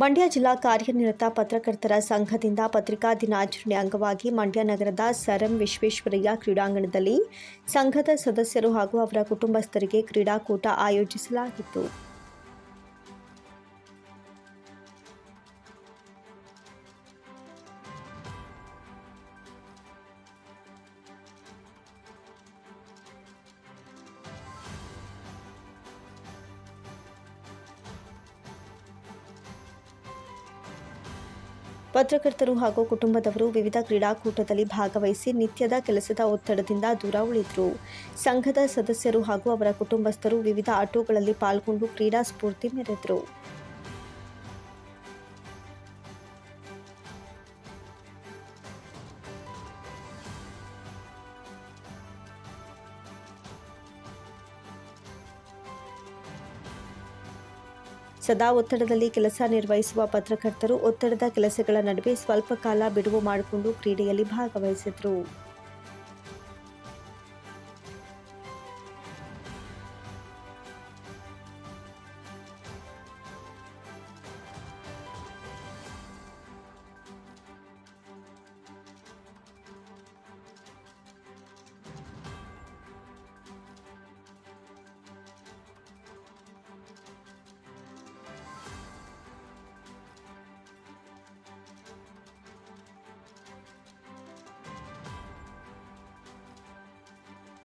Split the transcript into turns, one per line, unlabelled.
ಮಂಡ್ಯ ಜಿಲ್ಲಾ ಕಾರ್ಯನಿರತ ಪತ್ರಕರ್ತರ ಸಂಘದಿಂದ ಪತ್ರಿಕಾ ದಿನಾಚರಣೆ ಅಂಗವಾಗಿ ಮಂಡ್ಯ ನಗರದ ಸರ್ ಎಂ ವಿಶ್ವೇಶ್ವರಯ್ಯ ಕ್ರೀಡಾಂಗಣದಲ್ಲಿ ಸಂಘದ ಸದಸ್ಯರು ಹಾಗೂ ಅವರ ಕುಟುಂಬಸ್ಥರಿಗೆ ಕ್ರೀಡಾಕೂಟ ಆಯೋಜಿಸಲಾಗಿತ್ತು. ಪತ್ರಕರ್ತರು ಹಾಗೂ ಕುಟುಂಬದವರು ವಿವಿಧ ಕ್ರೀಡಾಕೂಟದಲ್ಲಿ ಭಾಗವಹಿಸಿ ನಿತ್ಯದ ಕೆಲಸದ ಒತ್ತಡದಿಂದ ದೂರ ಉಳಿದರು. ಸಂಘದ ಸದಸ್ಯರು ಹಾಗೂ ಅವರ ಕುಟುಂಬಸ್ಥರು ವಿವಿಧ ಆಟಗಳಲ್ಲಿ ಪಾಲ್ಗೊಂಡು ಕ್ರೀಡಾ ಸ್ಫೂರ್ತಿ ಮೆರೆದರು. ಸದಾ ಒತ್ತಡದಲ್ಲಿ ಕೆಲಸ ನಿರ್ವಹಿಸುವ ಪತ್ರಕರ್ತರು ಒತ್ತಡದ ಕೆಲಸಗಳ ನಡುವೆ ಸ್ವಲ್ಪ ಕಾಲ ಬಿಡುವು ಮಾಡಿಕೊಂಡು ಕ್ರೀಡೆಯಲ್ಲಿ ಭಾಗವಹಿಸಿದರು.